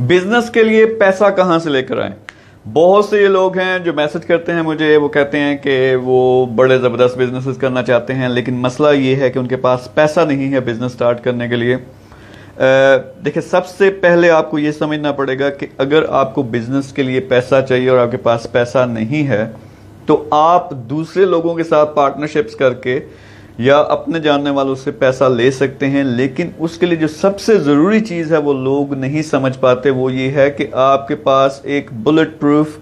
Business के लिए पैसा कहाँ से लेकर आए। बहुत से ये लोग हैं जो मैसेज करते हैं मुझे, वो कहते हैं कि वो बड़े ज़बरदस्त बिजनेसेस करना चाहते हैं, लेकिन मसला ये है कि उनके पास पैसा नहीं है बिजनेस स्टार्ट करने के लिए। देखिए, सबसे पहले आपको ये समझना पड़ेगा कि अगर आपको बिजनेस के लिए पैसा चाहिए और आपके पास पैसा नहीं है तो आप दूसरे लोगों के साथ पार्टनरशिप्स करके या अपने जानने वालों से पैसा ले सकते हैं, लेकिन उसके लिए जो सबसे ज़रूरी चीज़ है वो लोग नहीं समझ पाते। वो ये है कि आपके पास एक बुलेट प्रूफ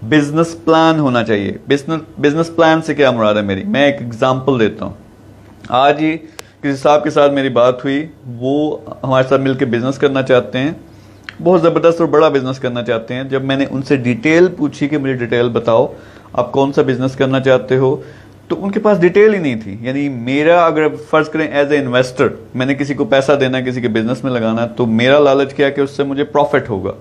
बिजनेस प्लान होना चाहिए। बिजनेस प्लान से क्या मुराद है मेरी, मैं एक एग्जांपल देता हूँ। आज ही किसी साहब के साथ मेरी बात हुई, वो हमारे साथ मिलकर बिजनेस करना चाहते हैं, बहुत ज़बरदस्त और बड़ा बिजनेस करना चाहते हैं। जब मैंने उनसे डिटेल पूछी कि मुझे डिटेल बताओ आप कौन सा बिजनेस करना चाहते हो, तो उनके पास डिटेल ही नहीं थी। यानी मेरा, अगर फर्ज करें एज ए इन्वेस्टर, मैंने किसी को पैसा देना है, किसी के बिजनेस में लगाना, तो मेरा लालच क्या है कि उससे मुझे प्रॉफिट होगा।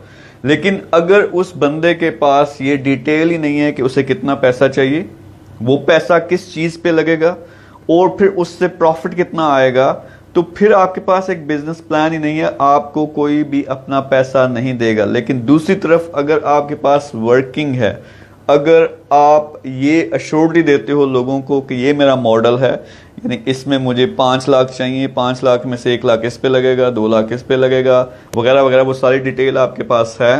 लेकिन अगर उस बंदे के पास ये डिटेल ही नहीं है कि उसे कितना पैसा चाहिए, वो पैसा किस चीज़ पे लगेगा और फिर उससे प्रॉफिट कितना आएगा, तो फिर आपके पास एक बिजनेस प्लान ही नहीं है, आपको कोई भी अपना पैसा नहीं देगा। लेकिन दूसरी तरफ अगर आपके पास वर्किंग है, अगर आप ये अश्योरिटी देते हो लोगों को कि ये मेरा मॉडल है, यानी इसमें मुझे 5 लाख चाहिए, 5 लाख में से 1 लाख इस पे लगेगा, 2 लाख इस पे लगेगा, वगैरह वगैरह, वो सारी डिटेल आपके पास है,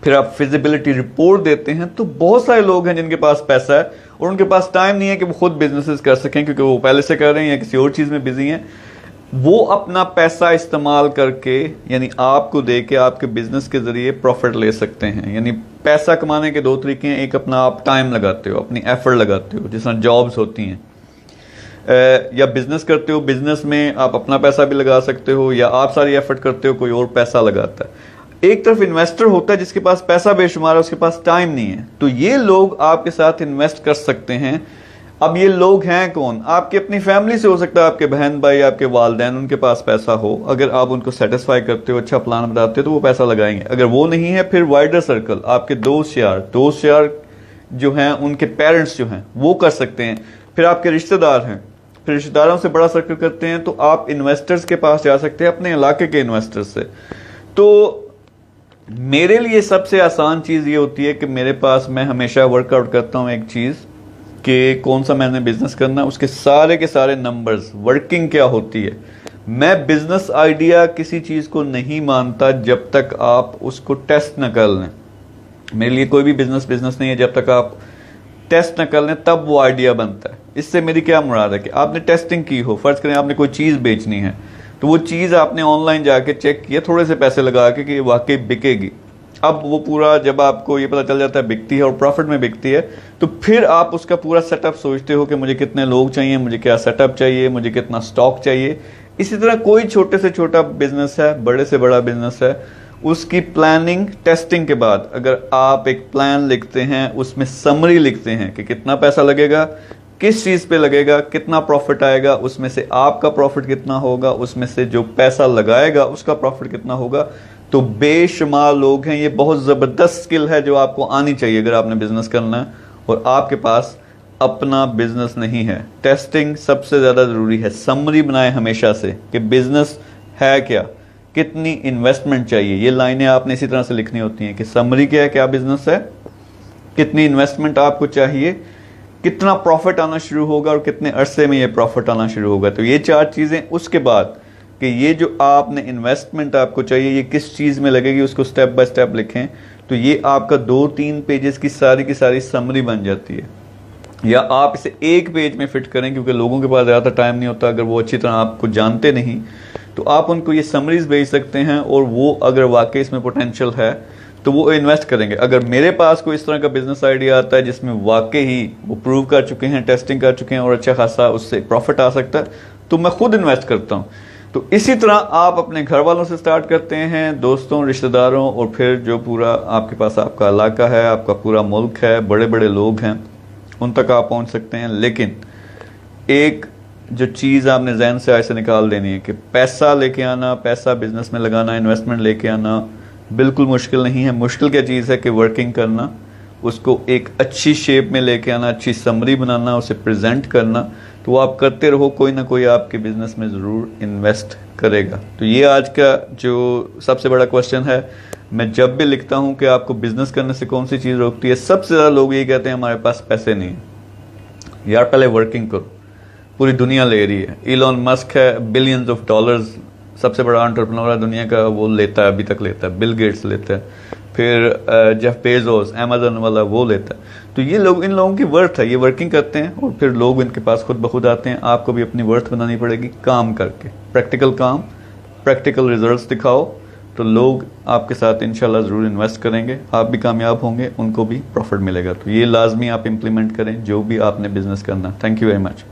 फिर आप फिजिबिलिटी रिपोर्ट देते हैं, तो बहुत सारे लोग हैं जिनके पास पैसा है और उनके पास टाइम नहीं है कि वो खुद बिजनेसेस कर सकें, क्योंकि वो पहले से कर रहे हैं या किसी और चीज़ में बिजी हैं। वो अपना पैसा इस्तेमाल करके, यानी आपको दे के, आपके बिजनेस के जरिए प्रॉफिट ले सकते हैं। यानी पैसा कमाने के 2 तरीके हैं, एक अपना आप टाइम लगाते हो, अपनी एफर्ट लगाते हो, जिस तरह जॉब्स होती हैं, या बिजनेस करते हो, बिजनेस में आप अपना पैसा भी लगा सकते हो, या आप सारी एफर्ट करते हो, कोई और पैसा लगाता है। एक तरफ इन्वेस्टर होता है जिसके पास पैसा बेशुमार है, उसके पास टाइम नहीं है, तो ये लोग आपके साथ इन्वेस्ट कर सकते हैं। अब ये लोग हैं कौन? आपकी अपनी फैमिली से हो सकता है, आपके बहन भाई, आपके वालिदैन, उनके पास पैसा हो, अगर आप उनको सेटिस्फाई करते हो, अच्छा प्लान बताते हो, तो वो पैसा लगाएंगे। अगर वो नहीं है, फिर वाइडर सर्कल, आपके दोस्त यार जो हैं, उनके पेरेंट्स जो हैं, वो कर सकते हैं। फिर आपके रिश्तेदार हैं, फिर रिश्तेदारों से बड़ा सर्कल करते हैं, तो आप इन्वेस्टर्स के पास जा सकते हैं, अपने इलाके के इन्वेस्टर्स से। तो मेरे लिए सबसे आसान चीज़ ये होती है कि मेरे पास, मैं हमेशा वर्कआउट करता हूँ एक चीज़ कि कौन सा मैंने बिजनेस करना है, उसके सारे के सारे नंबर्स, वर्किंग क्या होती है। मैं बिजनेस आइडिया किसी चीज़ को नहीं मानता जब तक आप उसको टेस्ट न कर लें। मेरे लिए कोई भी बिजनेस नहीं है जब तक आप टेस्ट न कर लें, तब वो आइडिया बनता है। इससे मेरी क्या मुराद है कि आपने टेस्टिंग की हो, फर्ज करें आपने कोई चीज़ बेचनी है, तो वो चीज़ आपने ऑनलाइन जाके चेक किया, थोड़े से पैसे लगा के, कि वाकई बिकेगी। अब वो पूरा, जब आपको ये पता चल जाता है बिकती है और प्रॉफिट में बिकती है, तो फिर आप उसका पूरा सेटअप सोचते हो कि मुझे कितने लोग चाहिए, मुझे क्या सेटअप चाहिए, मुझे कितना स्टॉक चाहिए। इसी तरह कोई छोटे से छोटा बिजनेस है, बड़े से बड़ा बिजनेस है, उसकी प्लानिंग टेस्टिंग के बाद अगर आप एक प्लान लिखते हैं, उसमें समरी लिखते हैं कि कितना पैसा लगेगा, किस चीज़ पे लगेगा, कितना प्रॉफिट आएगा, उसमें से आपका प्रॉफिट कितना होगा, उसमें से जो पैसा लगाएगा उसका प्रॉफिट कितना होगा, तो बेशुमार लोग हैं। ये बहुत ज़बरदस्त स्किल है जो आपको आनी चाहिए अगर आपने बिजनेस करना है और आपके पास अपना बिजनेस नहीं है। टेस्टिंग सबसे ज़्यादा ज़रूरी है। समरी बनाए हमेशा से कि बिजनेस है क्या, कितनी इन्वेस्टमेंट चाहिए। ये लाइनें आपने इसी तरह से लिखनी होती हैं कि समरी क्या है, क्या बिजनेस है, कितनी इन्वेस्टमेंट आपको चाहिए, कितना प्रॉफिट आना शुरू होगा और कितने अरसे में ये प्रॉफिट आना शुरू होगा। तो ये 4 चीज़ें। उसके बाद कि ये जो आपने इन्वेस्टमेंट आपको चाहिए, ये किस चीज़ में लगेगी, उसको स्टेप बाय स्टेप लिखें, तो ये आपका 2-3 पेजेस की सारी समरी बन जाती है। या आप इसे 1 पेज में फिट करें, क्योंकि लोगों के पास ज़्यादा टाइम नहीं होता। अगर वो अच्छी तरह आपको जानते नहीं, तो आप उनको ये समरीज भेज सकते हैं और वो अगर वाकई इसमें पोटेंशियल है तो वो इन्वेस्ट करेंगे। अगर मेरे पास कोई इस तरह का बिजनेस आइडिया आता है जिसमें वाकई ही वो प्रूव कर चुके हैं, टेस्टिंग कर चुके हैं और अच्छा खासा उससे प्रॉफिट आ सकता है, तो मैं खुद इन्वेस्ट करता हूँ। तो इसी तरह आप अपने घर वालों से स्टार्ट करते हैं, दोस्तों, रिश्तेदारों, और फिर जो पूरा आपके पास आपका इलाका है, आपका पूरा मुल्क है, बड़े बड़े लोग हैं, उन तक आप पहुंच सकते हैं। लेकिन एक जो चीज़ आपने जहन से ऐसे निकाल देनी है कि पैसा लेके आना, पैसा बिजनेस में लगाना, इन्वेस्टमेंट लेके आना बिल्कुल मुश्किल नहीं है। मुश्किल क्या चीज़ है कि वर्किंग करना, उसको एक अच्छी शेप में लेके आना, अच्छी समरी बनाना, उसे प्रेजेंट करना। तो वो आप करते रहो, कोई ना कोई आपके बिजनेस में ज़रूर इन्वेस्ट करेगा। तो ये आज का जो सबसे बड़ा क्वेश्चन है, میں جب بھی لکھتا ہوں کہ آپ کو بزنس کرنے سے کون سی چیز روکتی ہے، سب سے زیادہ لوگ یہ کہتے ہیں ہمارے پاس پیسے نہیں ہیں. یار پہلے ورکنگ کرو. پوری دنیا لے رہی ہے. ایلون مسک ہے، بلینز آف ڈالرز، سب سے بڑا انٹرپرنور ہے دنیا کا، وہ لیتا ہے، ابھی تک لیتا ہے. بل گیٹس لیتا ہے، پھر جیف بیزوس امیزون والا وہ لیتا ہے. تو یہ لوگ، ان لوگوں کی ورتھ ہے، یہ ورکنگ کرتے ہیں اور پھر لوگ ان کے پاس خود بخود آتے ہیں. آپ کو بھی اپنی ورتھ بنانی پڑے گی کام کر کے، پریکٹیکل کام، پریکٹیکل ریزلٹس دکھاؤ، تو لوگ آپ کے ساتھ انشاءاللہ ضرور انویسٹ کریں گے. آپ بھی کامیاب ہوں گے، ان کو بھی پروفٹ ملے گا. تو یہ لازمی آپ امپلیمنٹ کریں جو بھی آپ نے بزنس کرنا. Thank you very much.